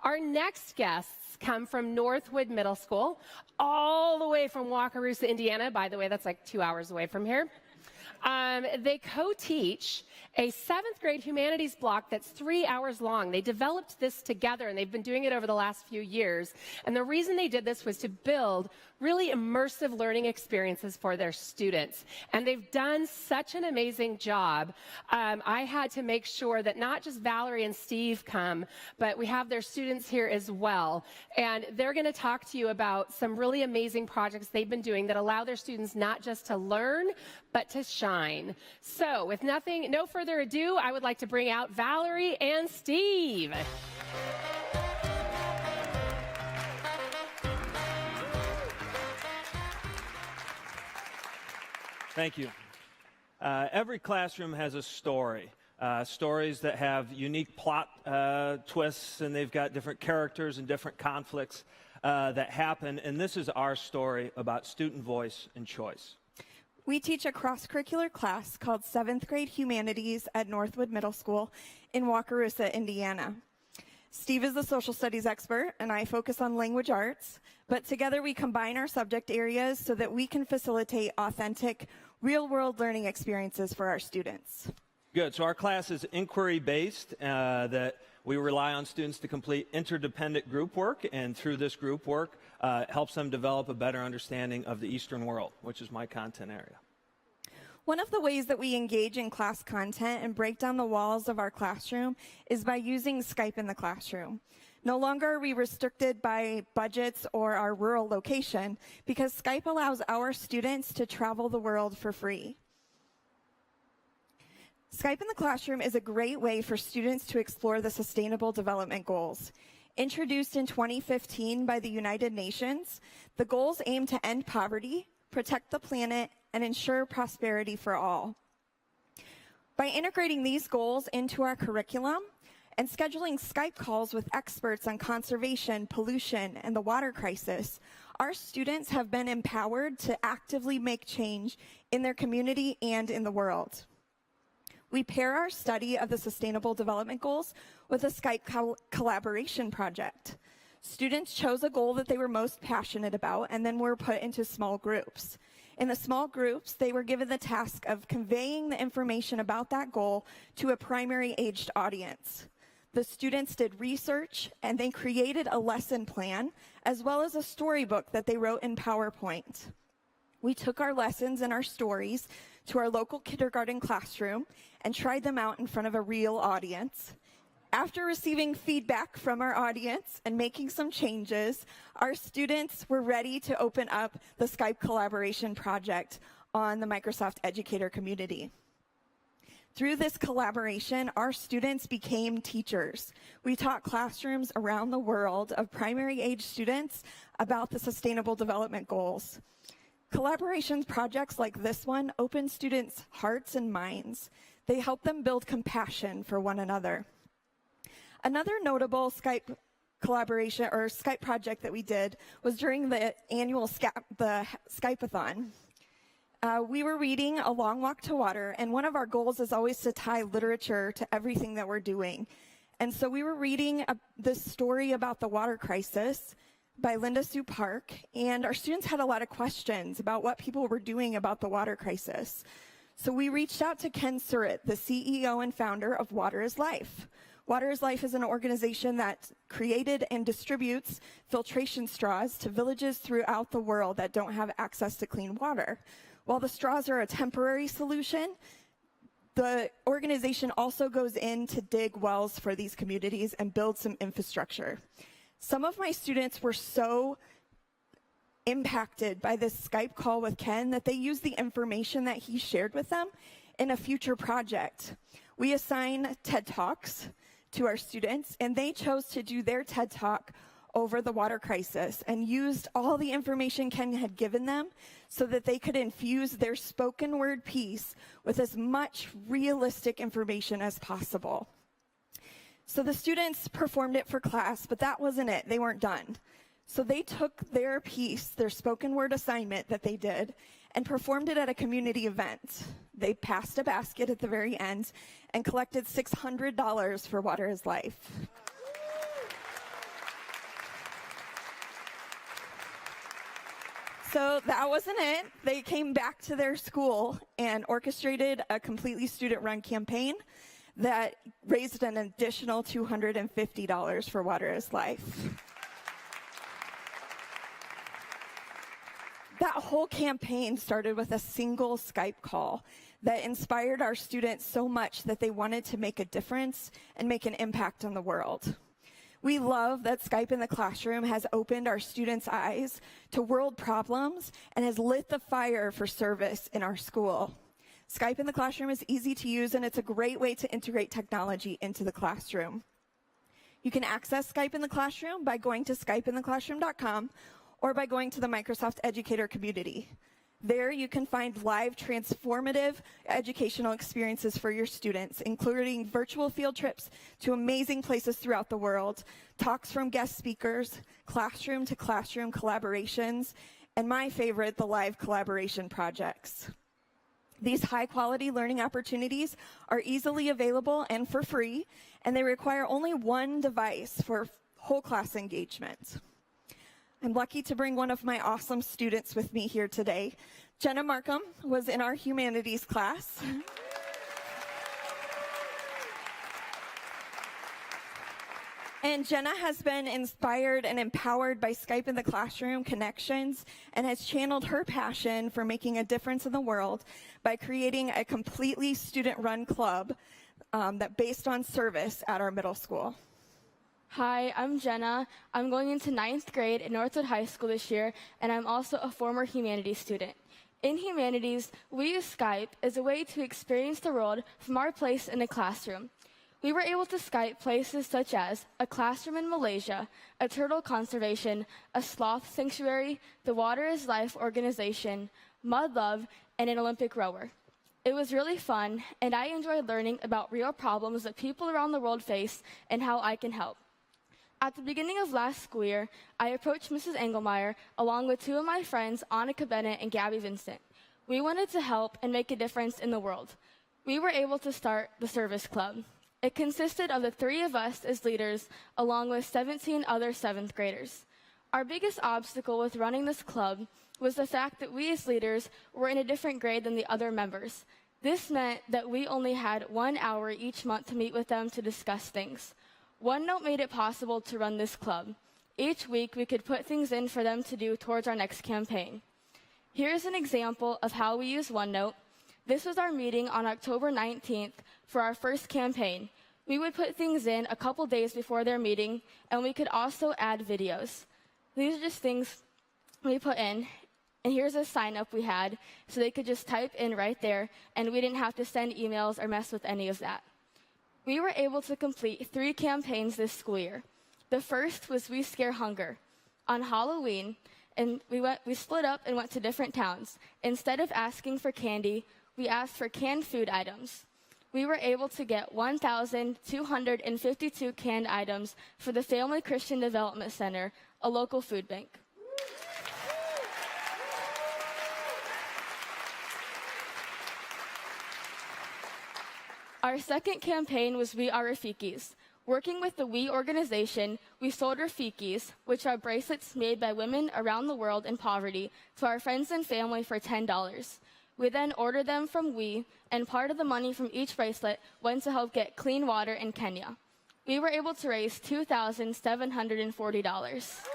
Our next guests come from Northwood Middle School, all the way from Wakarusa, Indiana. By the way, that's like 2 hours away from here. They co-teach a 7th grade humanities block that's 3 hours long. They developed this together, and they've been doing it over the last few years. And the reason they did this was to build really immersive learning experiences for their students. And they've done such an amazing job. I had to make sure that not just Valerie and Steve come, but we have their students here as well. And they're going to talk to you about some really amazing projects they've been doing that allow their students not just to learn, but to shine. So with no further ado, I would like to bring out Valerie and Steve. Thank you. Every classroom has a story. Stories that have unique plot twists, and they've got different characters and different conflicts that happen. And this is our story about student voice and choice. We teach a cross-curricular class called 7th grade humanities at Northwood Middle School in Wakarusa, Indiana. Steve is the social studies expert, and I focus on language arts, but together we combine our subject areas so that we can facilitate authentic, real-world learning experiences for our students. Good. So our class is inquiry-based, that we rely on students to complete interdependent group work, and through this group work, helps them develop a better understanding of the Eastern world, which is my content area. One of the ways that we engage in class content and break down the walls of our classroom is by using Skype in the classroom. No longer are we restricted by budgets or our rural location, because Skype allows our students to travel the world for free. Skype in the classroom is a great way for students to explore the Sustainable Development Goals. Introduced in 2015 by the United Nations, the goals aim to end poverty, protect the planet, and ensure prosperity for all. By integrating these goals into our curriculum and scheduling Skype calls with experts on conservation, pollution, and the water crisis, our students have been empowered to actively make change in their community and in the world. We pair our study of the Sustainable Development Goals with a Skype collaboration project. Students chose a goal that they were most passionate about and then were put into small groups. In the small groups, they were given the task of conveying the information about that goal to a primary aged audience. The students did research, and they created a lesson plan, as well as a storybook that they wrote in PowerPoint. We took our lessons and our stories to our local kindergarten classroom and tried them out in front of a real audience. After receiving feedback from our audience and making some changes, our students were ready to open up the Skype collaboration project on the Microsoft Educator Community. Through this collaboration, our students became teachers. We taught classrooms around the world of primary age students about the Sustainable Development Goals. Collaboration projects like this one open students' hearts and minds. They help them build compassion for one another. Another notable Skype collaboration or Skype project that we did was during the annual Skype-a-thon. We were reading A Long Walk to Water, and one of our goals is always to tie literature to everything that we're doing. And so we were reading this story about the water crisis by Linda Sue Park, and our students had a lot of questions about what people were doing about the water crisis. So we reached out to Ken Surratt, the CEO and founder of Water is Life. Water is Life is an organization that created and distributes filtration straws to villages throughout the world that don't have access to clean water. While the straws are a temporary solution, the organization also goes in to dig wells for these communities and build some infrastructure. Some of my students were so impacted by this Skype call with Ken that they used the information that he shared with them in a future project. We assign TED Talks to our students, and they chose to do their TED Talk over the water crisis and used all the information Ken had given them so that they could infuse their spoken word piece with as much realistic information as possible. So the students performed it for class, but that wasn't it. They weren't done. So they took their piece, their spoken word assignment that they did, and performed it at a community event. They passed a basket at the very end and collected $600 for Water is Life. So that wasn't it. They came back to their school and orchestrated a completely student-run campaign that raised an additional $250 for Water is Life. That whole campaign started with a single Skype call that inspired our students so much that they wanted to make a difference and make an impact on the world. We love that Skype in the classroom has opened our students' eyes to world problems and has lit the fire for service in our school. Skype in the classroom is easy to use, and it's a great way to integrate technology into the classroom. You can access Skype in the classroom by going to skypeintheclassroom.com or by going to the Microsoft Educator Community. There you can find live transformative educational experiences for your students, including virtual field trips to amazing places throughout the world, talks from guest speakers, classroom-to-classroom collaborations, and my favorite, the live collaboration projects. These high-quality learning opportunities are easily available and for free, and they require only one device for whole class engagement. I'm lucky to bring one of my awesome students with me here today. Jenna Markham was in our humanities class. And Jenna has been inspired and empowered by Skype in the Classroom connections and has channeled her passion for making a difference in the world by creating a completely student-run club that based on service at our middle school. Hi, I'm Jenna. I'm going into 9th grade at Northwood High School this year, and I'm also a former humanities student. In humanities, we use Skype as a way to experience the world from our place in a classroom. We were able to Skype places such as a classroom in Malaysia, a turtle conservation, a sloth sanctuary, the Water is Life organization, Mud Love, and an Olympic rower. It was really fun, and I enjoyed learning about real problems that people around the world face and how I can help. At the beginning of last school year, I approached Mrs. Anglemyer along with two of my friends, Annika Bennett and Gabby Vincent. We wanted to help and make a difference in the world. We were able to start the Service Club. It consisted of the three of us as leaders, along with 17 other 7th graders. Our biggest obstacle with running this club was the fact that we as leaders were in a different grade than the other members. This meant that we only had 1 hour each month to meet with them to discuss things. OneNote made it possible to run this club. Each week, we could put things in for them to do towards our next campaign. Here's an example of how we use OneNote. This was our meeting on October 19th for our first campaign. We would put things in a couple days before their meeting, and we could also add videos. These are just things we put in, and here's a sign-up we had, so they could just type in right there, and we didn't have to send emails or mess with any of that. We were able to complete 3 campaigns this school year. The first was We Scare Hunger. On Halloween, and we split up and went to different towns. Instead of asking for candy, we asked for canned food items. We were able to get 1,252 canned items for the Family Christian Development Center, a local food bank. Our second campaign was We Are Rafikis. Working with the We organization, we sold Rafikis, which are bracelets made by women around the world in poverty, to our friends and family for $10. We then ordered them from We, and part of the money from each bracelet went to help get clean water in Kenya. We were able to raise $2,740.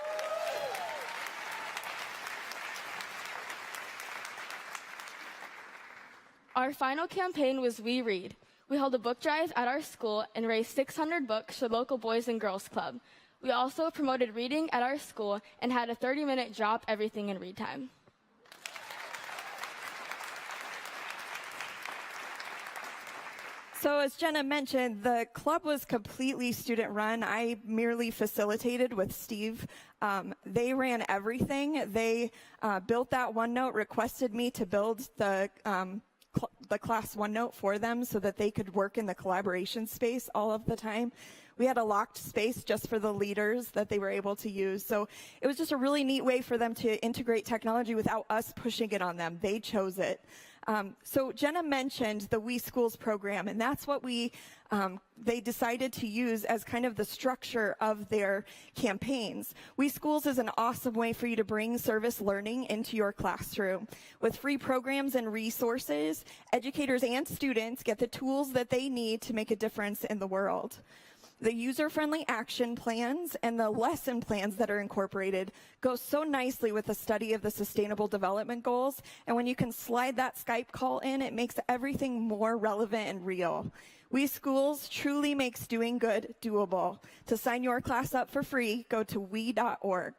Our final campaign was We Read. We held a book drive at our school and raised 600 books for local Boys and Girls Club. We also promoted reading at our school and had a 30-minute drop everything and read time. So as Jenna mentioned, the club was completely student-run. I merely facilitated with Steve. They ran everything. They built that OneNote, requested me to build the class OneNote for them so that they could work in the collaboration space all of the time. We had a locked space just for the leaders that they were able to use. So it was just a really neat way for them to integrate technology without us pushing it on them. They chose it. So Jenna mentioned the Wii Schools Program, and that's what we they decided to use as kind of the structure of their campaigns. Wii Schools is an awesome way for you to bring service learning into your classroom. With free programs and resources, educators and students get the tools that they need to make a difference in the world. The user-friendly action plans and the lesson plans that are incorporated go so nicely with the study of the Sustainable Development Goals. And when you can slide that Skype call in, it makes everything more relevant and real. Wii Schools truly makes doing good doable. To sign your class up for free, go to wii.org.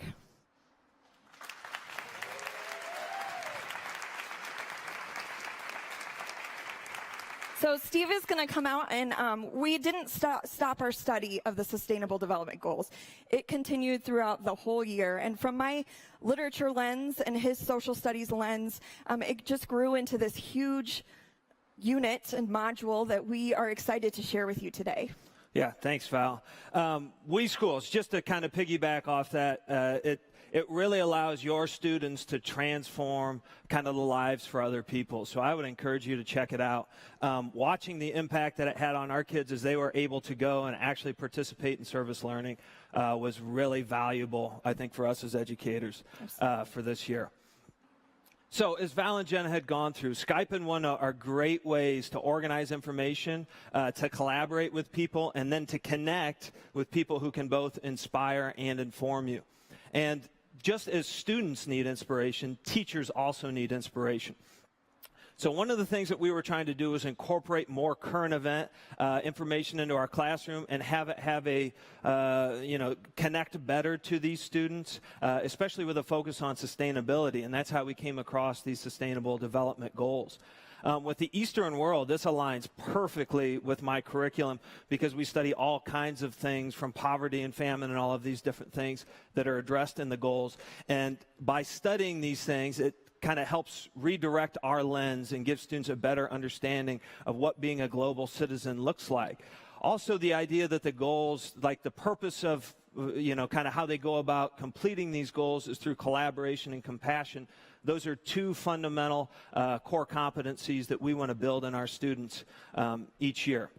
So Steve is going to come out, and we didn't stop our study of the Sustainable Development Goals. It continued throughout the whole year, and from my literature lens and his social studies lens, it just grew into this huge unit and module that we are excited to share with you today. Yeah, thanks, Val. Wii Schools, just to kind of piggyback off that, it really allows your students to transform kind of the lives for other people. So I would encourage you to check it out. Watching the impact that it had on our kids as they were able to go and actually participate in service learning was really valuable, I think, for us as educators for this year. So as Val and Jenna had gone through, Skype and OneNote are great ways to organize information, to collaborate with people, and then to connect with people who can both inspire and inform you. And just as students need inspiration, teachers also need inspiration. So one of the things that we were trying to do was incorporate more current event information into our classroom and have a connect better to these students, especially with a focus on sustainability. And that's how we came across these sustainable development goals. With the Eastern world, this aligns perfectly with my curriculum because we study all kinds of things from poverty and famine and all of these different things that are addressed in the goals. And by studying these things, it kind of helps redirect our lens and give students a better understanding of what being a global citizen looks like. Also, the idea that the goals, like the purpose of, kind of how they go about completing these goals is through collaboration and compassion. Those are two fundamental core competencies that we want to build in our students each year.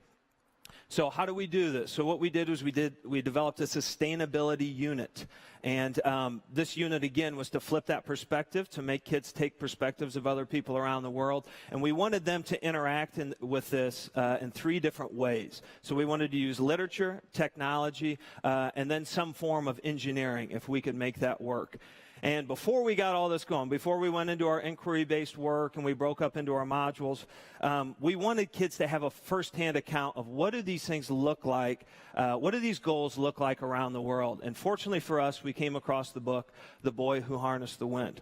So how do we do this? So what we did was we developed a sustainability unit. And this unit, again, was to flip that perspective, to make kids take perspectives of other people around the world. And we wanted them to interact with this in three different ways. So we wanted to use literature, technology, and then some form of engineering, if we could make that work. And before we got all this going, before we went into our inquiry-based work and we broke up into our modules, we wanted kids to have a firsthand account of what do these things look like, what do these goals look like around the world. And fortunately for us, we came across the book, The Boy Who Harnessed the Wind.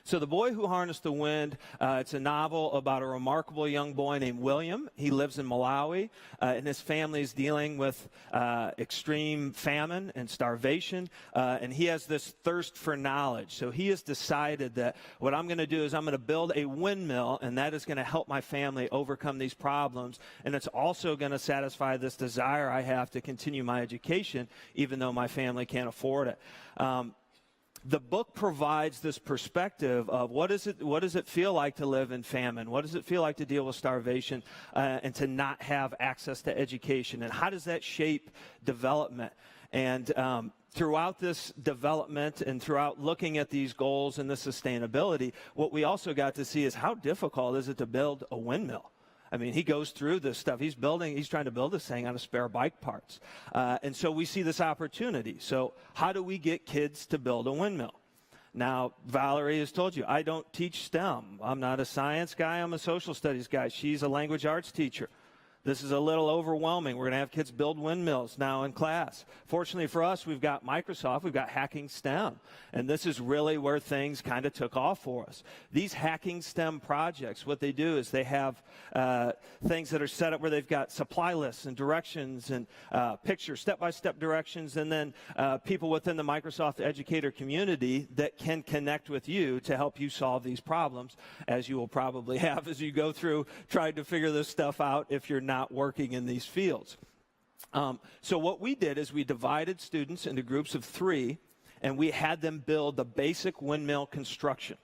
So The Boy Who Harnessed the Wind, it's a novel about a remarkable young boy named William. He lives in Malawi, and his family is dealing with extreme famine and starvation, and he has this thirst for knowledge. So he has decided that what I'm going to do is I'm going to build a windmill, and that is going to help my family overcome these problems, and it's also going to satisfy this desire I have to continue my education, even though my family can't afford it. The book provides this perspective of what does it feel like to live in famine? What does it feel like to deal with starvation and to not have access to education? And how does that shape development? And throughout this development and throughout looking at these goals and the sustainability, what we also got to see is how difficult is it to build a windmill? I mean, he goes through this stuff. He's trying to build this thing out of spare bike parts. And so we see this opportunity. So how do we get kids to build a windmill? Now, Valerie has told you, I don't teach STEM. I'm not a science guy. I'm a social studies guy. She's a language arts teacher. This is a little overwhelming. We're going to have kids build windmills now in class. Fortunately for us, we've got Microsoft, we've got Hacking STEM, and this is really where things kind of took off for us. These Hacking STEM projects, what they do is they have things that are set up where they've got supply lists and directions and pictures, step-by-step directions, and then people within the Microsoft Educator community that can connect with you to help you solve these problems, as you will probably have as you go through trying to figure this stuff out if you're not working in these fields. So what we did is we divided students into groups of 3, and we had them build the basic windmill construction.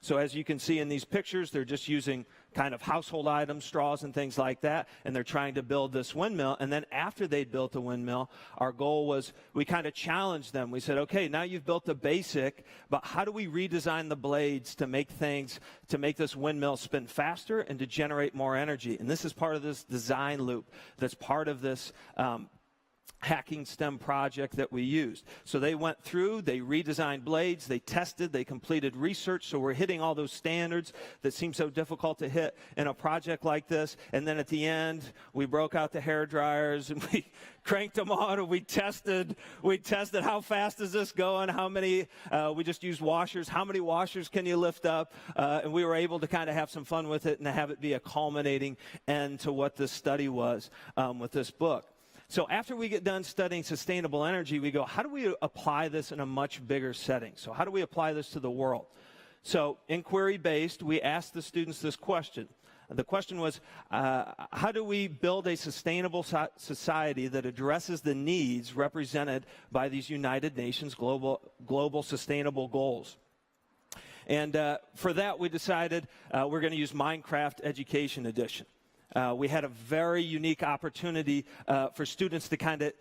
So as you can see in these pictures, they're just using kind of household items, straws and things like that, and they're trying to build this windmill. And then after they built the windmill, our goal was we kind of challenged them. We said, okay, now you've built the basic, but how do we redesign the blades to make this windmill spin faster and to generate more energy? And this is part of this design loop that's part of this hacking STEM project that we used. So they went through, they redesigned blades, they tested, they completed research, so we're hitting all those standards that seem so difficult to hit in a project like this. And then at the end, we broke out the hair dryers and we cranked them on and we tested how fast is this going, how many, we just used washers, how many washers can you lift up? And we were able to kind of have some fun with it and have it be a culminating end to what this study was with this book. So after we get done studying sustainable energy, we go, how do we apply this in a much bigger setting? So how do we apply this to the world? So inquiry-based, we asked the students this question. The question was, how do we build a sustainable society that addresses the needs represented by these United Nations global sustainable goals? And for that, we decided we're going to use Minecraft Education Edition. We had a very unique opportunity for students to kind of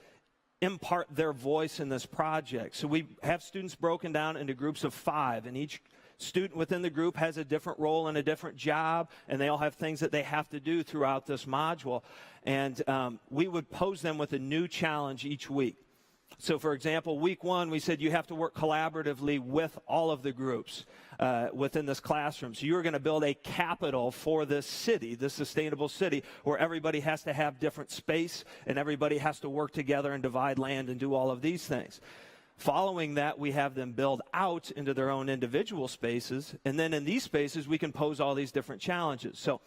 impart their voice in this project. So we have students broken down into groups of 5, and each student within the group has a different role and a different job, and they all have things that they have to do throughout this module. And we would pose them with a new challenge each week. So, for example, week 1, we said you have to work collaboratively with all of the groups within this classroom. So you're going to build a capital for this city, this sustainable city, where everybody has to have different space and everybody has to work together and divide land and do all of these things. Following that, we have them build out into their own individual spaces, and then in these spaces, we can pose all these different challenges. So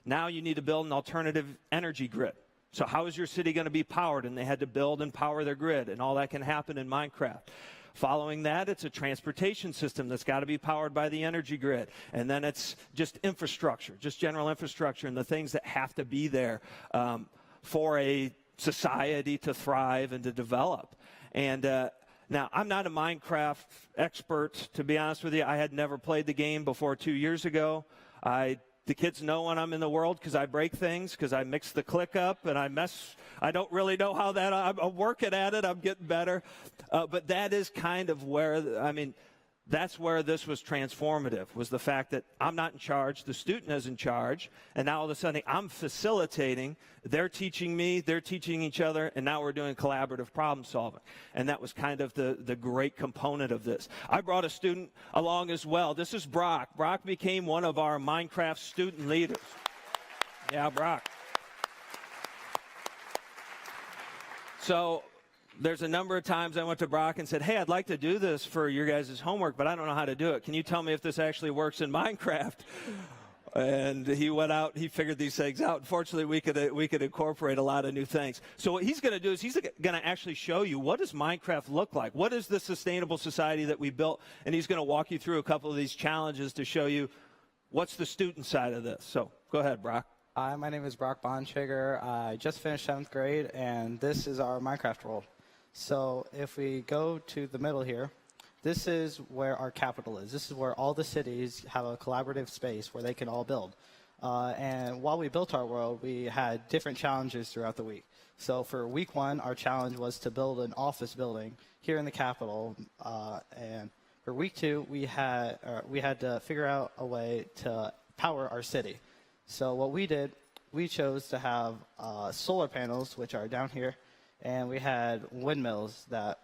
now you need to build an alternative energy grid. So how is your city going to be powered? And they had to build and power their grid, and all that can happen in Minecraft. Following that, it's a transportation system that's got to be powered by the energy grid. And then it's just infrastructure, just general infrastructure and the things that have to be there for a society to thrive and to develop. And now, I'm not a Minecraft expert, to be honest with you. I had never played the game before 2 years ago. The kids know when I'm in the world because I break things, because I mix the click up and I don't really know how that, I'm working at it, I'm getting better. But that is kind of where, that's where this was transformative, was the fact that I'm not in charge, the student is in charge, and now all of a sudden I'm facilitating, they're teaching me, they're teaching each other, and now we're doing collaborative problem solving. And that was kind of the great component of this. I brought a student along as well. This is Brock. Brock became one of our Minecraft student leaders. Yeah, Brock. So there's a number of times I went to Brock and said, hey, I'd like to do this for your guys' homework, but I don't know how to do it. Can you tell me if this actually works in Minecraft? And he went out, he figured these things out. Unfortunately, we could incorporate a lot of new things. So what he's going to do is he's going to actually show you, what does Minecraft look like? What is the sustainable society that we built? And he's going to walk you through a couple of these challenges to show you what's the student side of this. So go ahead, Brock. Hi, my name is Brock Bontrager. I just finished 7th grade, and this is our Minecraft world. So if we go to the middle here, this is where our capital is. This is where all the cities have a collaborative space where they can all build. And while we built our world, we had different challenges throughout the week. So for week 1, our challenge was to build an office building here in the capital. And for week 2, we had to figure out a way to power our city. So what we did, we chose to have solar panels, which are down here, and we had windmills that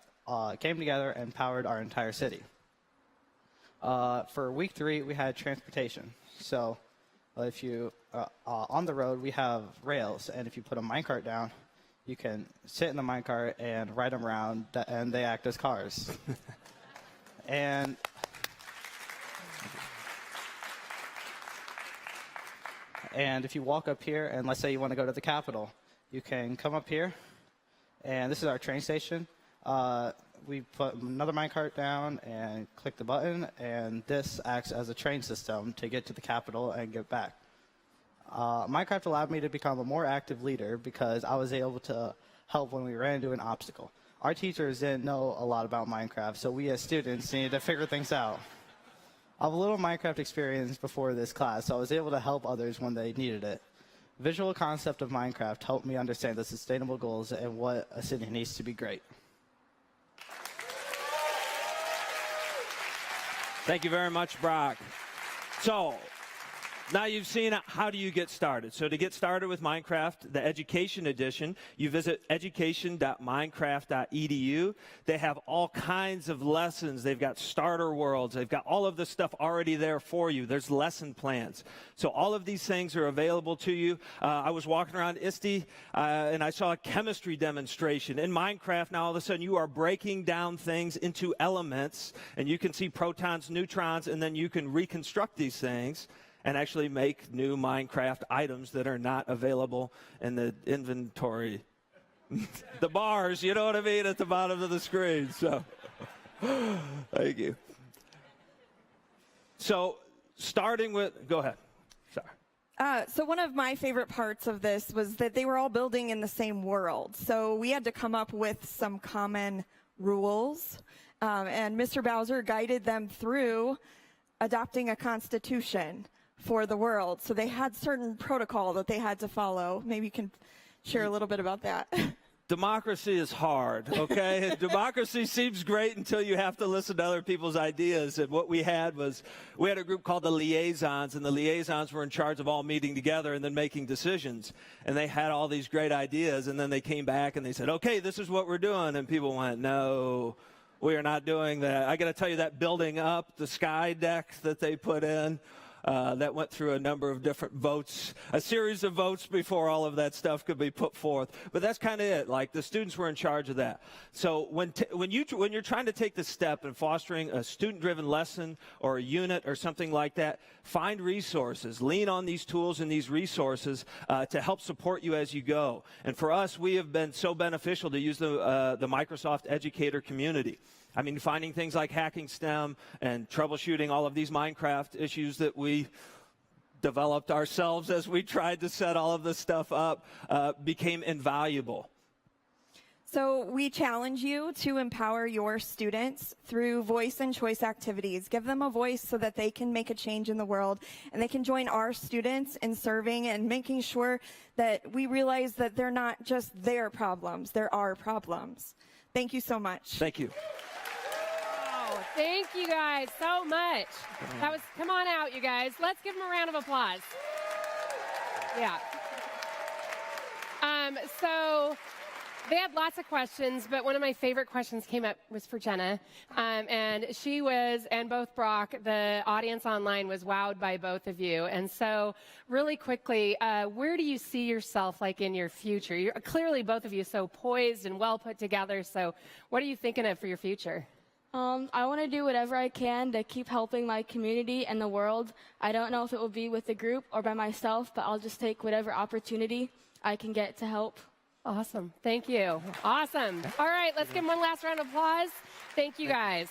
came together and powered our entire city. For week 3, we had transportation. So if you, on the road, we have rails, and if you put a minecart down, you can sit in the minecart and ride them around, and they act as cars. And if you walk up here, and let's say you want to go to the Capitol, you can come up here, and this is our train station. We put another minecart down and click the button, and this acts as a train system to get to the Capitol and get back. Minecraft allowed me to become a more active leader because I was able to help when we ran into an obstacle. Our teachers didn't know a lot about Minecraft, so we as students needed to figure things out. I have a little Minecraft experience before this class, so I was able to help others when they needed it. Visual concept of Minecraft helped me understand the sustainable goals and what a city needs to be great. Thank you very much, Brock. So, now you've seen how do you get started. So to get started with Minecraft, the Education Edition, you visit education.minecraft.edu. They have all kinds of lessons. They've got starter worlds. They've got all of this stuff already there for you. There's lesson plans. So all of these things are available to you. I was walking around ISTE, and I saw a chemistry demonstration. In Minecraft, now all of a sudden you are breaking down things into elements, and you can see protons, neutrons, and then you can reconstruct these things and actually make new Minecraft items that are not available in the inventory. The bars, you know what I mean, at the bottom of the screen. So, thank you. So, starting with, go ahead. Sorry. So one of my favorite parts of this was that they were all building in the same world. So we had to come up with some common rules. And Mr. Bowser guided them through adopting a constitution for the world. So they had certain protocol that they had to follow. Maybe you can share a little bit about that. Democracy is hard, okay? Democracy seems great until you have to listen to other people's ideas. And what we had was, we had a group called the liaisons, and the liaisons were in charge of all meeting together and then making decisions. And they had all these great ideas, and then they came back and they said, okay, this is what we're doing. And people went, no, we are not doing that. I got to tell you, that building up, the sky deck that they put in, that went through a number of different votes, a series of votes before all of that stuff could be put forth. But that's kind of it. Like, the students were in charge of that. So when you're trying to take the step in fostering a student-driven lesson or a unit or something like that, find resources. Lean on these tools and these resources to help support you as you go. And for us, we have been so beneficial to use the Microsoft Educator Community. I mean, finding things like hacking STEM and troubleshooting all of these Minecraft issues that we developed ourselves as we tried to set all of this stuff up became invaluable. So we challenge you to empower your students through voice and choice activities. Give them a voice so that they can make a change in the world, and they can join our students in serving and making sure that we realize that they're not just their problems, they're our problems. Thank you so much. Thank you. Thank you guys so much. That was, come on out, you guys. Let's give them a round of applause. Yeah. So they had lots of questions, but one of my favorite questions came up was for Jenna. And she was, and both Brock, the audience online was wowed by both of you. And so really quickly, where do you see yourself like in your future? You're clearly both of you so poised and well put together. So what are you thinking of for your future? I want to do whatever I can to keep helping my community and the world. I don't know if it will be with a group or by myself, but I'll just take whatever opportunity I can get to help. Awesome. Thank you. Awesome. All right, let's give them one last round of applause. Thank you, guys.